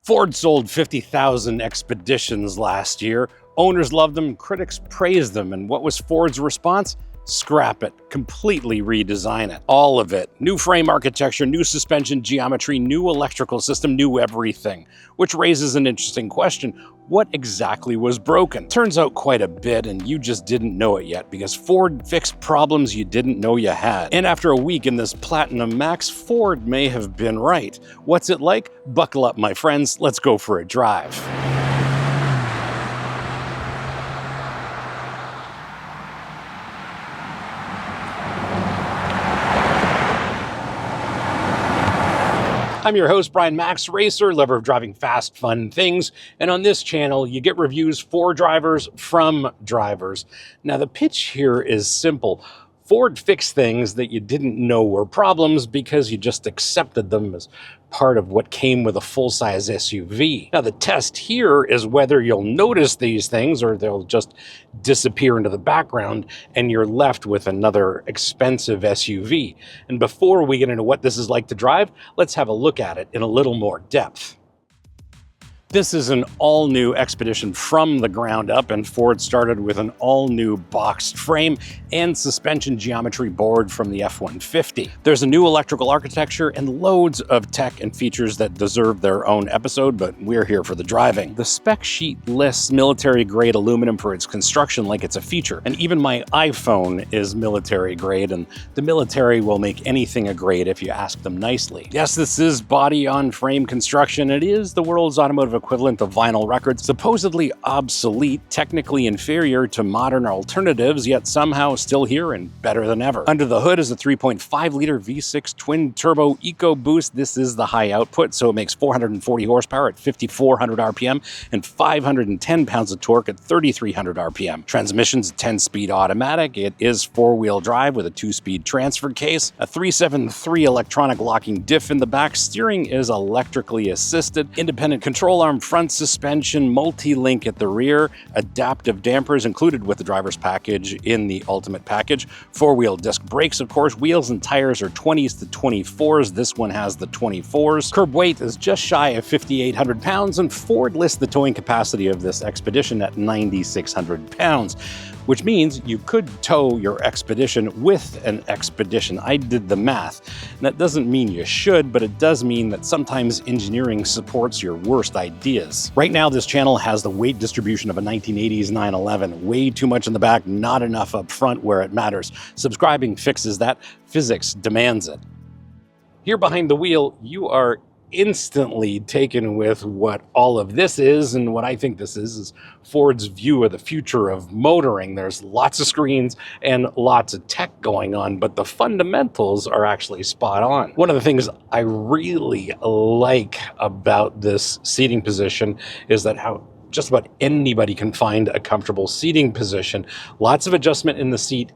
Ford sold 50,000 Expeditions last year. Owners loved them, critics praised them, and what was Ford's response? Scrap it, completely redesign it, all of it. New frame architecture, new suspension geometry, new electrical system, new everything. Which raises an interesting question. What exactly was broken? Turns out quite a bit, and you just didn't know it yet because Ford fixed problems you didn't know you had. And after a week in this Platinum Max, Ford may have been right. What's it like? Buckle up, my friends. Let's go for a drive. I'm your host, Brian Makse, racer, lover of driving fast, fun things. And on this channel, you get reviews for drivers from drivers. Now, the pitch here is simple. Ford fixed things that you didn't know were problems because you just accepted them as part of what came with a full-size SUV. Now, the test here is whether you'll notice these things or they'll just disappear into the background and you're left with another expensive SUV. And before we get into what this is like to drive, let's have a look at it in a little more depth. This is an all-new Expedition from the ground up, and Ford started with an all-new boxed frame and suspension geometry board from the F-150. There's a new electrical architecture and loads of tech and features that deserve their own episode, but we're here for the driving. The spec sheet lists military-grade aluminum for its construction like it's a feature, and even my iPhone is military-grade, and the military will make anything a grade if you ask them nicely. Yes, this is body-on-frame construction. It is the world's automotive equivalent of vinyl records, supposedly obsolete, technically inferior to modern alternatives, yet somehow still here and better than ever. Under the hood is a 3.5-liter V6 twin-turbo EcoBoost. This is the high output, so it makes 440 horsepower at 5,400 RPM and 510 pounds of torque at 3,300 RPM. Transmission's a 10-speed automatic. It is four-wheel drive with a 2-speed transfer case, a 373 electronic locking diff in the back. Steering is electrically assisted, independent control arm front suspension, multi-link at the rear, adaptive dampers included with the driver's package in the Ultimate package, four-wheel disc brakes, of course. Wheels and tires are 20s to 24s. This one has the 24s. Curb weight is just shy of 5,800 pounds, and Ford lists the towing capacity of this Expedition at 9,600 pounds. Which means you could tow your Expedition with an Expedition. I did the math. And that doesn't mean you should, but it does mean that sometimes engineering supports your worst ideas. Right now, this channel has the weight distribution of a 1980s 911. Way too much in the back, not enough up front where it matters. Subscribing fixes that. Physics demands it. Here behind the wheel, you are instantly taken with what all of this is, and what I think this is Ford's view of the future of motoring. There's lots of screens and lots of tech going on, but the fundamentals are actually spot on. One of the things I really like about this seating position is that how just about anybody can find a comfortable seating position. Lots of adjustment in the seat,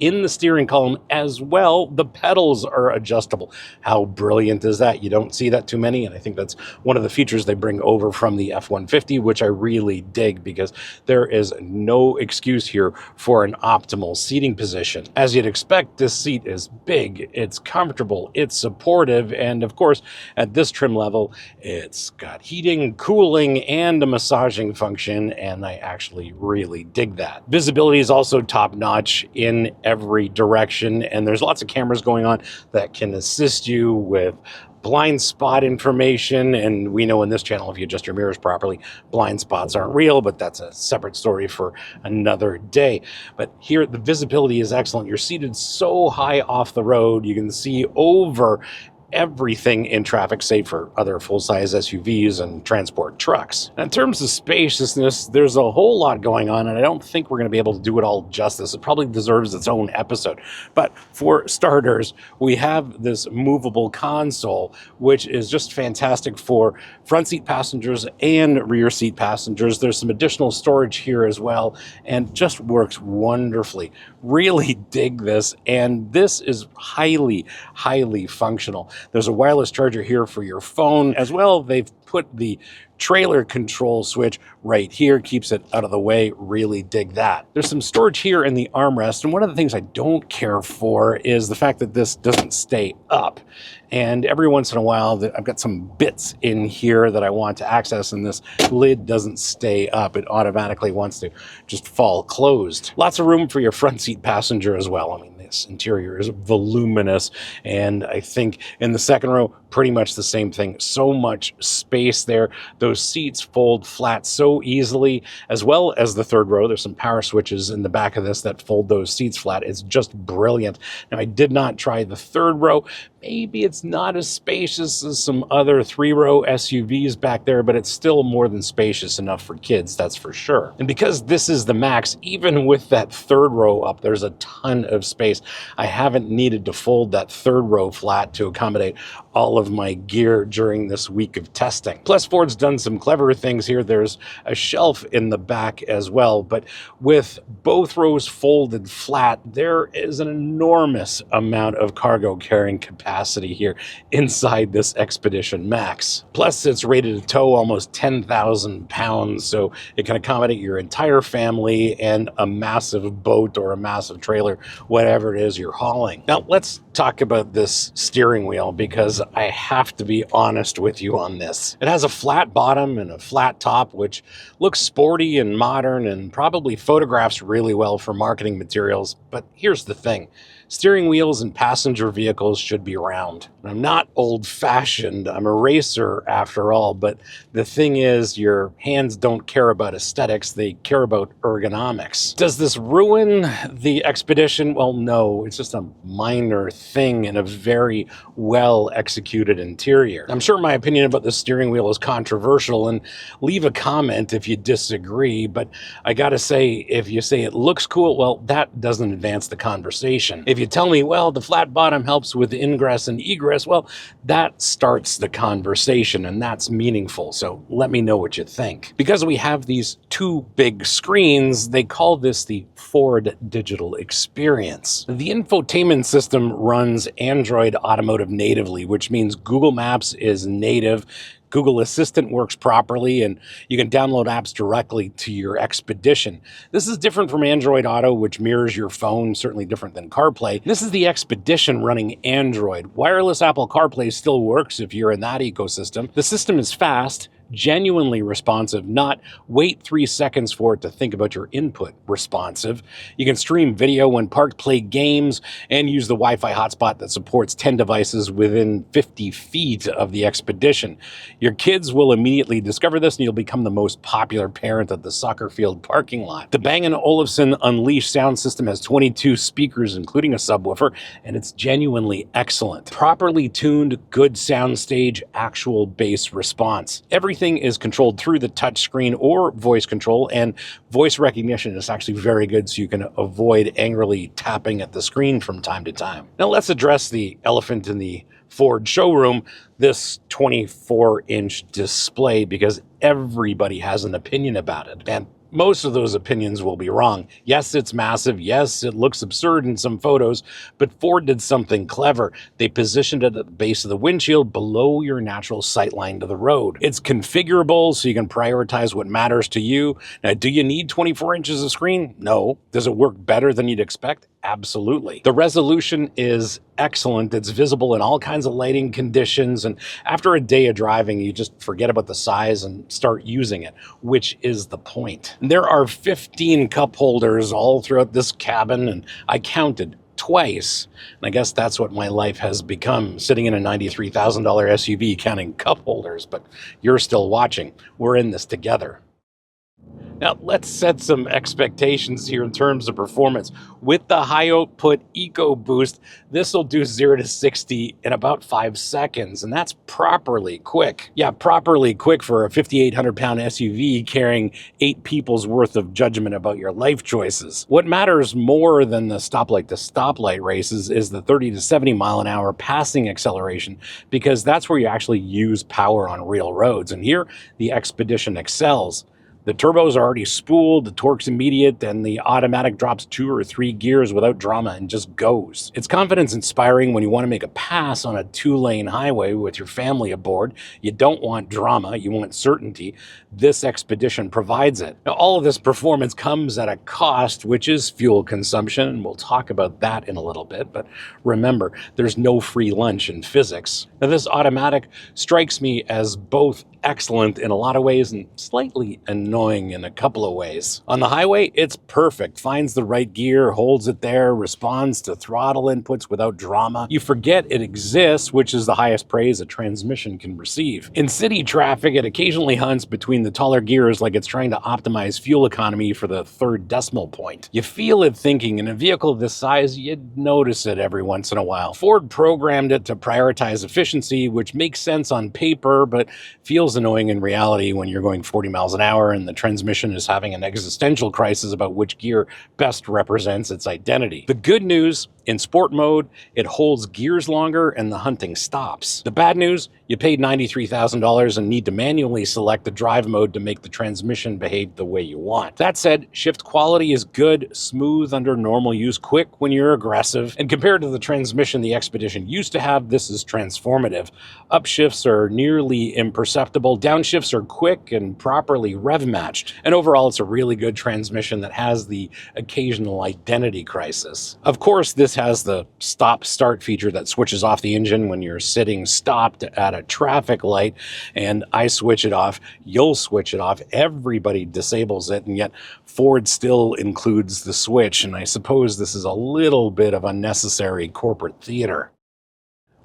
in the steering column as well. The pedals are adjustable. How brilliant is that? You don't see that too many, and I think that's one of the features they bring over from the F-150, which I really dig because there is no excuse here for an optimal seating position. As you'd expect, this seat is big, it's comfortable, it's supportive, and of course, at this trim level, it's got heating, cooling, and a massaging function, and I actually really dig that. Visibility is also top-notch in every direction, and there's lots of cameras going on that can assist you with blind spot information. And we know in this channel, if you adjust your mirrors properly, blind spots aren't real, but that's a separate story for another day. But here, the visibility is excellent. You're seated so high off the road, you can see over everything in traffic, save for other full-size SUVs and transport trucks. In terms of spaciousness, there's a whole lot going on, and I don't think we're going to be able to do it all justice. It probably deserves its own episode. But for starters, we have this movable console, which is just fantastic for front seat passengers and rear seat passengers. There's some additional storage here as well, and just works wonderfully. Really dig this, and this is highly, highly functional. There's a wireless charger here for your phone as well. They've put the trailer control switch right here, keeps it out of the way. Really dig that. There's some storage here in the armrest, and one of the things I don't care for is the fact that this doesn't stay up. And every once in a while, I've got some bits in here that I want to access, and this lid doesn't stay up. It automatically wants to just fall closed. Lots of room for your front seat passenger as well. I mean, this interior is voluminous, and I think in the second row, pretty much the same thing. So much space there. Those seats fold flat so easily, as well as the third row. There's some power switches in the back of this that fold those seats flat. It's just brilliant. Now, I did not try the third row. Maybe it's not as spacious as some other three-row SUVs back there, but it's still more than spacious enough for kids, that's for sure. And because this is the Makse, even with that third row up, there's a ton of space. I haven't needed to fold that third row flat to accommodate all of my gear during this week of testing. Plus, Ford's done some clever things here. There's a shelf in the back as well, but with both rows folded flat, there is an enormous amount of cargo carrying capacity here inside this Expedition Makse. Plus, it's rated to tow almost 10,000 pounds, so it can accommodate your entire family and a massive boat or a massive trailer, whatever it is you're hauling. Now, let's talk about this steering wheel, because I have to be honest with you on this. It has a flat bottom and a flat top, which looks sporty and modern and probably photographs really well for marketing materials. But here's the thing. Steering wheels in passenger vehicles should be round. I'm not old-fashioned, I'm a racer after all, but the thing is, your hands don't care about aesthetics, they care about ergonomics. Does this ruin the Expedition? Well, no, it's just a minor thing in a very well-executed interior. I'm sure my opinion about the steering wheel is controversial, and leave a comment if you disagree, but I gotta say, if you say it looks cool, well, that doesn't advance the conversation. If you tell me, well, the flat bottom helps with ingress and egress, well, that starts the conversation, and that's meaningful. So let me know what you think. Because we have these two big screens, they call this the Ford Digital Experience. The infotainment system runs Android Automotive natively, which means Google Maps is native. Google Assistant works properly, and you can download apps directly to your Expedition. This is different from Android Auto, which mirrors your phone, certainly different than CarPlay. This is the Expedition running Android. Wireless Apple CarPlay still works if you're in that ecosystem. The system is fast, genuinely responsive, not wait 3 seconds for it to think about your input responsive. You can stream video when parked, play games, and use the Wi-Fi hotspot that supports 10 devices within 50 feet of the Expedition. Your kids will immediately discover this, and you'll become the most popular parent at the soccer field parking lot. The Bang & Olufsen Unleashed sound system has 22 speakers, including a subwoofer, and it's genuinely excellent. Properly tuned, good soundstage, actual bass response. Everything is controlled through the touchscreen or voice control, and voice recognition is actually very good, so you can avoid angrily tapping at the screen from time to time. Now let's address the elephant in the Ford showroom, this 24-inch display, because everybody has an opinion about it. And most of those opinions will be wrong. Yes, it's massive. Yes, it looks absurd in some photos, but Ford did something clever. They positioned it at the base of the windshield below your natural sight line to the road. It's configurable, so you can prioritize what matters to you. Now, do you need 24 inches of screen? No. Does it work better than you'd expect? Absolutely. The resolution is excellent. It's visible in all kinds of lighting conditions, and after a day of driving, you just forget about the size and start using it, which is the point. There are 15 cup holders all throughout this cabin, and I counted twice, and I guess that's what my life has become, sitting in a $93,000 SUV counting cup holders, but you're still watching. We're in this together. Now, let's set some expectations here in terms of performance. With the High Output EcoBoost, this will do 0 to 60 in about 5 seconds, and that's properly quick. Yeah, properly quick for a 5,800-pound SUV carrying 8 people's worth of judgment about your life choices. What matters more than the stoplight to stoplight races is the 30 to 70 mile an hour passing acceleration, because that's where you actually use power on real roads. And here, the Expedition excels. The turbos are already spooled, the torque's immediate, and the automatic drops 2 or 3 gears without drama and just goes. It's confidence inspiring when you want to make a pass on a 2-lane highway with your family aboard. You don't want drama, you want certainty. This Expedition provides it. Now, all of this performance comes at a cost, which is fuel consumption, and we'll talk about that in a little bit, but remember, there's no free lunch in physics. Now, this automatic strikes me as both excellent in a lot of ways and slightly annoying in a couple of ways. On the highway, it's perfect. Finds the right gear, holds it there, responds to throttle inputs without drama. You forget it exists, which is the highest praise a transmission can receive. In city traffic, it occasionally hunts between the taller gears like it's trying to optimize fuel economy for the 3rd decimal point. You feel it thinking. In a vehicle this size, you'd notice it every once in a while. Ford programmed it to prioritize efficiency, which makes sense on paper, but feels annoying in reality when you're going 40 miles an hour and the transmission is having an existential crisis about which gear best represents its identity. The good news, in sport mode, it holds gears longer and the hunting stops. The bad news, you paid $93,000 and need to manually select the drive mode to make the transmission behave the way you want. That said, shift quality is good, smooth under normal use, quick when you're aggressive, and compared to the transmission the Expedition used to have, this is transformative. Upshifts are nearly imperceptible, downshifts are quick and properly rev matched, and overall it's a really good transmission that has the occasional identity crisis. Of course, this has the stop-start feature that switches off the engine when you're sitting stopped at a traffic light, and I switch it off, you'll switch it off, everybody disables it, and yet Ford still includes the switch, and I suppose this is a little bit of unnecessary corporate theater.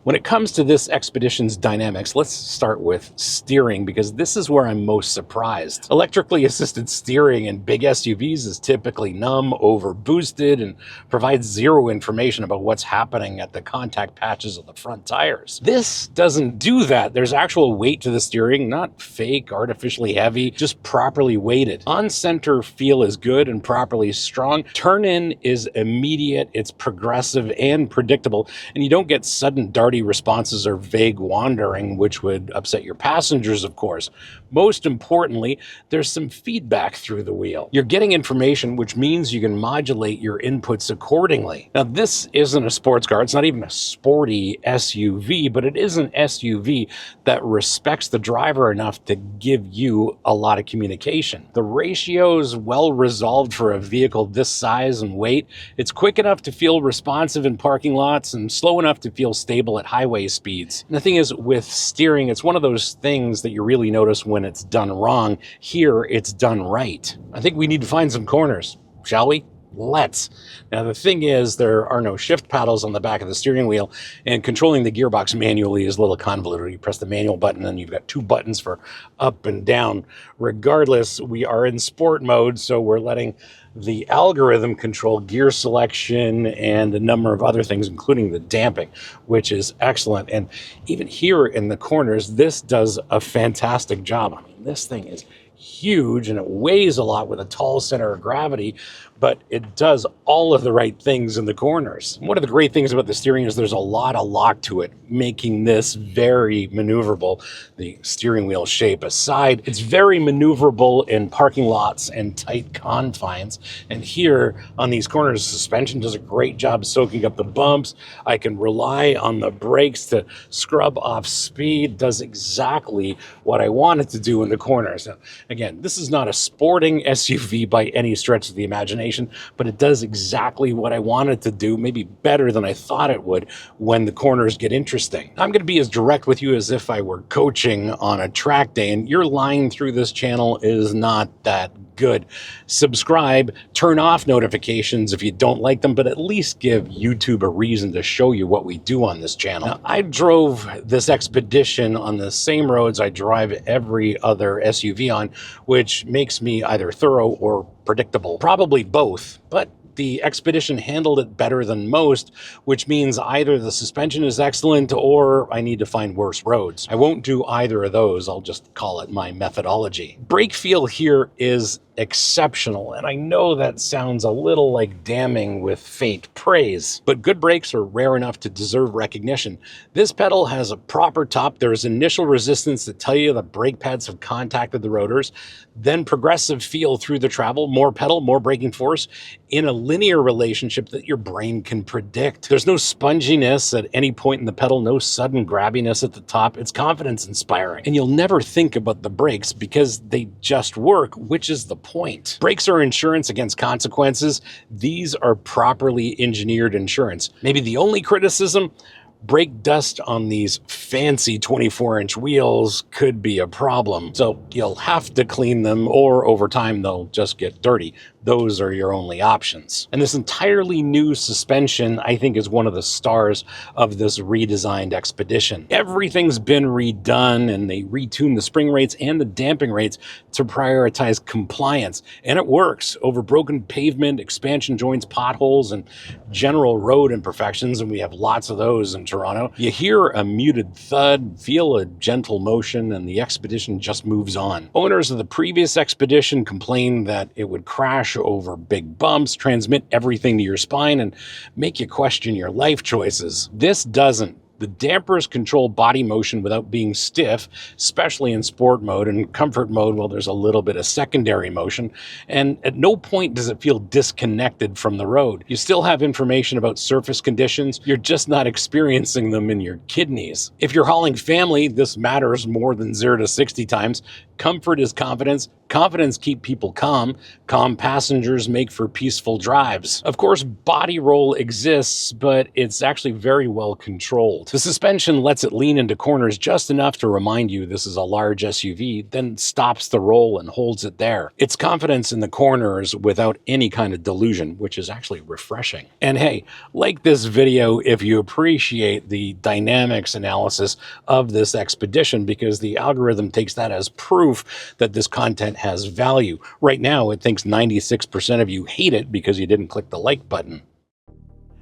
When it comes to this Expedition's dynamics, let's start with steering, because this is where I'm most surprised. Electrically assisted steering in big SUVs is typically numb, overboosted, and provides zero information about what's happening at the contact patches of the front tires. This doesn't do that. There's actual weight to the steering, not fake, artificially heavy, just properly weighted. On-center feel is good and properly strong. Turn-in is immediate, it's progressive and predictable, and you don't get sudden darting responses or vague wandering, which would upset your passengers, of course. Most importantly, there's some feedback through the wheel. You're getting information, which means you can modulate your inputs accordingly. Now, this isn't a sports car. It's not even a sporty SUV, but it is an SUV that respects the driver enough to give you a lot of communication. The ratio is well resolved for a vehicle this size and weight. It's quick enough to feel responsive in parking lots and slow enough to feel stable at highway speeds. And the thing is, with steering, it's one of those things that you really notice when it's done wrong. Here, it's done right. I think we need to find some corners, shall we? Let's. Now, the thing is, there are no shift paddles on the back of the steering wheel, and controlling the gearbox manually is a little convoluted. You press the manual button, and you've got 2 buttons for up and down. Regardless, we are in sport mode, so we're letting the algorithm control gear selection and a number of other things, including the damping, which is excellent. And even here in the corners, this does a fantastic job. I mean, this thing is huge and it weighs a lot with a tall center of gravity, but it does all of the right things in the corners. One of the great things about the steering is there's a lot of lock to it, making this very maneuverable. The steering wheel shape aside, it's very maneuverable in parking lots and tight confines. And here on these corners, suspension does a great job soaking up the bumps. I can rely on the brakes to scrub off speed, does exactly what I want it to do in the corners. Now, again, this is not a sporting SUV by any stretch of the imagination, but it does exactly what I want it to do, maybe better than I thought it would when the corners get interesting. I'm going to be as direct with you as if I were coaching on a track day, and your line through this channel is not that good. Subscribe, turn off notifications if you don't like them, but at least give YouTube a reason to show you what we do on this channel. Now, I drove this Expedition on the same roads I drive every other SUV on, which makes me either thorough or predictable. Probably both, but the Expedition handled it better than most, which means either the suspension is excellent or I need to find worse roads. I won't do either of those. I'll just call it my methodology. Brake feel here is exceptional. And I know that sounds a little like damning with faint praise, but good brakes are rare enough to deserve recognition. This pedal has a proper top. There's initial resistance that tell you the brake pads have contacted the rotors, then progressive feel through the travel, more pedal, more braking force in a linear relationship that your brain can predict. There's no sponginess at any point in the pedal, no sudden grabbiness at the top. It's confidence inspiring. And you'll never think about the brakes because they just work, which is the point. Brakes are insurance against consequences. These are properly engineered insurance. Maybe the only criticism, brake dust on these fancy 24-inch wheels could be a problem. So you'll have to clean them, or over time they'll just get dirty. Those are your only options. And this entirely new suspension, I think, is one of the stars of this redesigned Expedition. Everything's been redone, and they retuned the spring rates and the damping rates to prioritize compliance. And it works over broken pavement, expansion joints, potholes, and general road imperfections, and we have lots of those in Toronto. You hear a muted thud, feel a gentle motion, and the Expedition just moves on. Owners of the previous Expedition complained that it would crash over big bumps, transmit everything to your spine, and make you question your life choices. This doesn't. The dampers control body motion without being stiff, especially in sport mode. And comfort mode, well, there's a little bit of secondary motion. And at no point does it feel disconnected from the road. You still have information about surface conditions. You're just not experiencing them in your kidneys. If you're hauling family, this matters more than 0 to 60 times. Comfort is confidence. Confidence keeps people calm. Calm passengers make for peaceful drives. Of course, body roll exists, but it's actually very well controlled. The suspension lets it lean into corners just enough to remind you this is a large SUV, then stops the roll and holds it there. It's confidence in the corners without any kind of delusion, which is actually refreshing. And hey, like this video if you appreciate the dynamics analysis of this Expedition, because the algorithm takes that as proof that this content has value. Right now, it thinks 96% of you hate it because you didn't click the like button.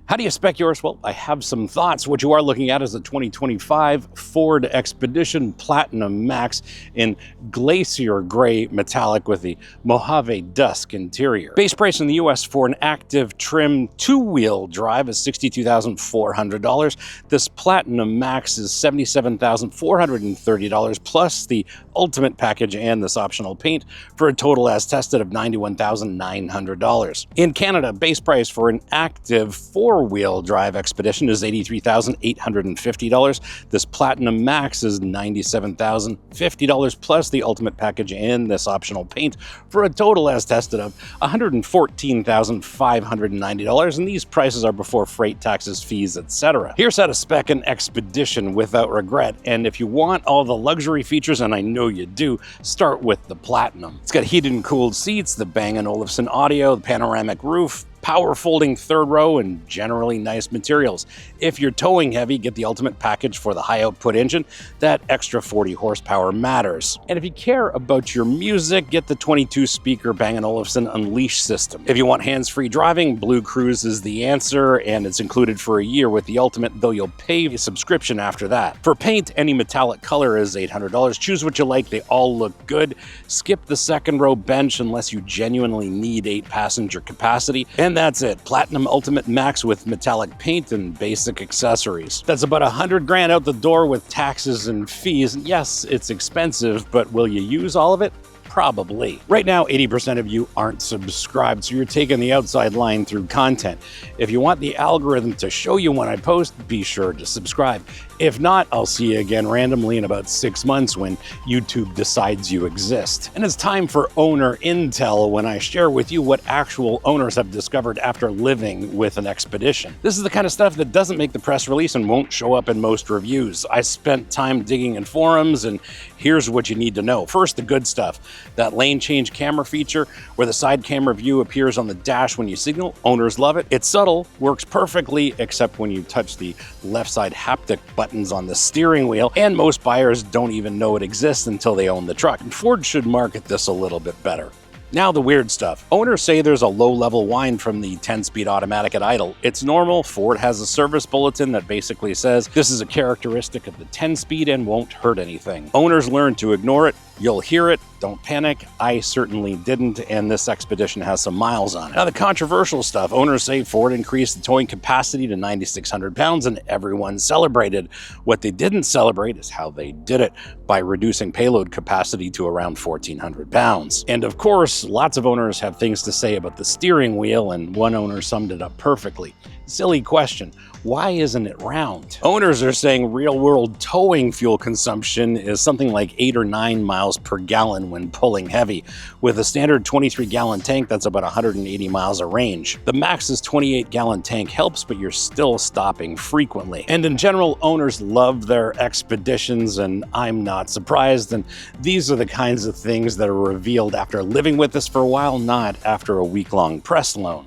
How do you spec yours? Well, I have some thoughts. What you are looking at is the 2025 Ford Expedition Platinum Max in glacier gray metallic with the Mojave Dusk interior. Base price in the US for an active trim two-wheel drive is $62,400. This Platinum Max is $77,430 plus the ultimate package and this optional paint for a total as tested of $91,900. In Canada, base price for an active four-wheel drive Expedition is $83,850. This Platinum Max is $97,050 plus the ultimate package and this optional paint for a total as tested of $114,590, and these prices are before freight, taxes, fees, etc. Here's how to spec an Expedition without regret, and if you want all the luxury features, and I know you do, start with the Platinum. It's got heated and cooled seats, the Bang & Olufsen audio, the panoramic roof, power folding third row, and generally nice materials. If you're towing heavy, get the ultimate package for the high output engine. That extra 40 horsepower matters. And if you care about your music, get the 22 speaker Bang & Olufsen Unleash system. If you want hands-free driving, Blue Cruise is the answer, and it's included for a year with the ultimate, though you'll pay a subscription after that. For paint, any metallic color is $800. Choose what you like, they all look good. Skip the second row bench unless you genuinely need 8 passenger capacity. And that's it. Platinum Ultimate Max with metallic paint and basic accessories. That's about $100,000 out the door with taxes and fees. Yes, it's expensive, but will you use all of it? Probably. Right now, 80% of you aren't subscribed, so you're taking the outside line through content. If you want the algorithm to show you when I post, be sure to subscribe. If not, I'll see you again randomly in about 6 months when YouTube decides you exist. And it's time for owner intel when I share with you what actual owners have discovered after living with an Expedition. This is the kind of stuff that doesn't make the press release and won't show up in most reviews. I spent time digging in forums, and here's what you need to know. First, the good stuff. That lane change camera feature where the side camera view appears on the dash when you signal. Owners love it. It's subtle, works perfectly, except when you touch the left side haptic buttons on the steering wheel, and most buyers don't even know it exists until they own the truck. And Ford should market this a little bit better. Now the weird stuff. Owners say there's a low-level whine from the 10-speed automatic at idle. It's normal. Ford has a service bulletin that basically says this is a characteristic of the 10-speed and won't hurt anything. Owners learn to ignore it. You'll hear it, don't panic. I certainly didn't, and this Expedition has some miles on it. Now, the controversial stuff. Owners say Ford increased the towing capacity to 9,600 pounds, and everyone celebrated. What they didn't celebrate is how they did it, by reducing payload capacity to around 1,400 pounds. And of course, lots of owners have things to say about the steering wheel, and one owner summed it up perfectly. Silly question. Why isn't it round? Owners are saying real-world towing fuel consumption is something like 8 or 9 miles per gallon when pulling heavy. With a standard 23-gallon tank, that's about 180 miles of range. The Makse's 28-gallon tank helps, but you're still stopping frequently. And in general, owners love their Expeditions, and I'm not surprised. And these are the kinds of things that are revealed after living with this for a while, not after a week-long press loan.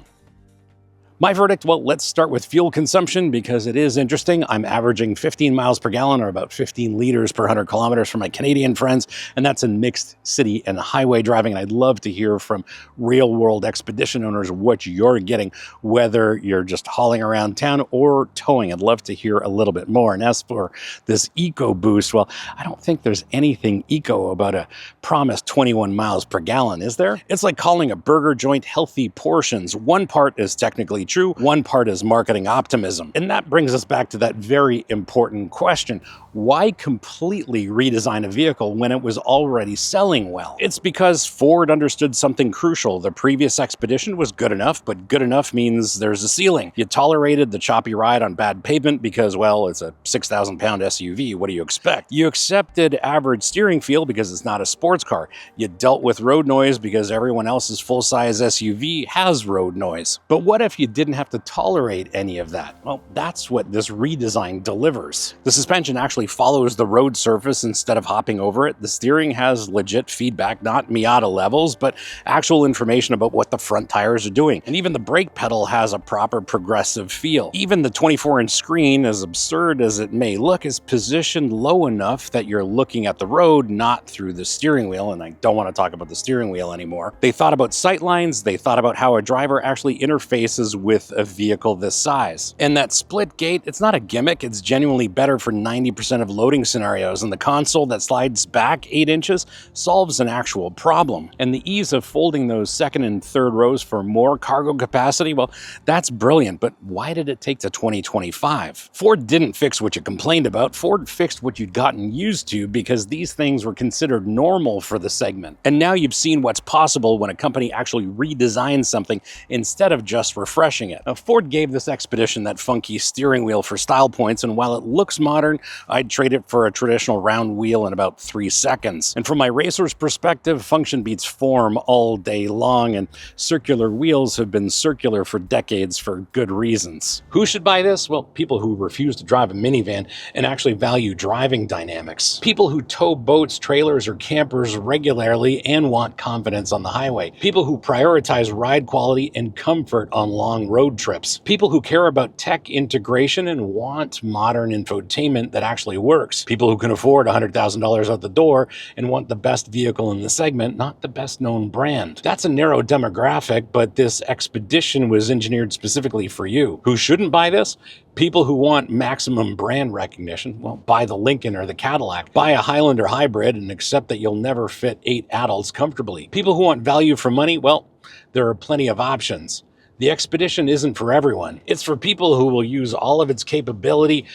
My verdict, well, let's start with fuel consumption because it is interesting. I'm averaging 15 miles per gallon, or about 15 liters per 100 kilometers for my Canadian friends, and that's in mixed city and highway driving. And I'd love to hear from real-world Expedition owners what you're getting, whether you're just hauling around town or towing. I'd love to hear a little bit more. And as for this EcoBoost, well, I don't think there's anything eco about a promised 21 miles per gallon, is there? It's like calling a burger joint healthy portions. One part is technically true, one part is marketing optimism. And that brings us back to that very important question. Why completely redesign a vehicle when it was already selling well? It's because Ford understood something crucial. The previous Expedition was good enough, but good enough means there's a ceiling. You tolerated the choppy ride on bad pavement because, well, it's a 6,000-pound SUV. What do you expect? You accepted average steering feel because it's not a sports car. You dealt with road noise because everyone else's full-size SUV has road noise. But what if you didn't have to tolerate any of that? Well, that's what this redesign delivers. The suspension actually follows the road surface instead of hopping over it. The steering has legit feedback, not Miata levels, but actual information about what the front tires are doing. And even the brake pedal has a proper progressive feel. Even the 24-inch screen, as absurd as it may look, is positioned low enough that you're looking at the road, not through the steering wheel. And I don't want to talk about the steering wheel anymore. They thought about sight lines. They thought about how a driver actually interfaces with a vehicle this size. And that split gate, it's not a gimmick. It's genuinely better for 90% of loading scenarios. And the console that slides back 8 inches solves an actual problem. And the ease of folding those second and third rows for more cargo capacity, well, that's brilliant. But why did it take to 2025? Ford didn't fix what you complained about. Ford fixed what you'd gotten used to because these things were considered normal for the segment. And now you've seen what's possible when a company actually redesigns something instead of just refreshing it. Now, Ford gave this Expedition that funky steering wheel for style points, and while it looks modern, I'd trade it for a traditional round wheel in about 3 seconds. And from my racer's perspective, function beats form all day long, and circular wheels have been circular for decades for good reasons. Who should buy this? Well, people who refuse to drive a minivan and actually value driving dynamics. People who tow boats, trailers, or campers regularly and want confidence on the highway. People who prioritize ride quality and comfort on long road trips. People who care about tech integration and want modern infotainment that actually works. People who can afford $100,000 out the door and want the best vehicle in the segment, not the best known brand. That's a narrow demographic, but this Expedition was engineered specifically for you. Who shouldn't buy this? People who want maximum brand recognition. Well, buy the Lincoln or the Cadillac. Buy a Highlander hybrid and accept that you'll never fit 8 adults comfortably. People who want value for money, well, there are plenty of options. The Expedition isn't for everyone. It's for people who will use all of its capability,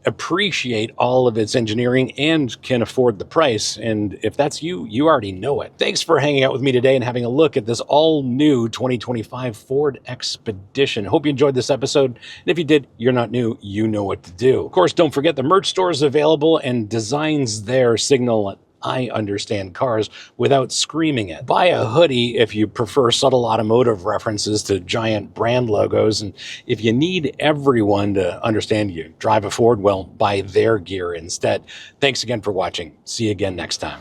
appreciate all of its engineering, and can afford the price. And if that's you, you already know it. Thanks for hanging out with me today and having a look at this all-new 2025 Ford Expedition. Hope you enjoyed this episode. And if you did, you're not new, you know what to do. Of course, don't forget the merch store is available, and designs there signal I understand cars without screaming it. Buy a hoodie if you prefer subtle automotive references to giant brand logos. And if you need everyone to understand you drive a Ford, well, buy their gear instead. Thanks again for watching. See you again next time.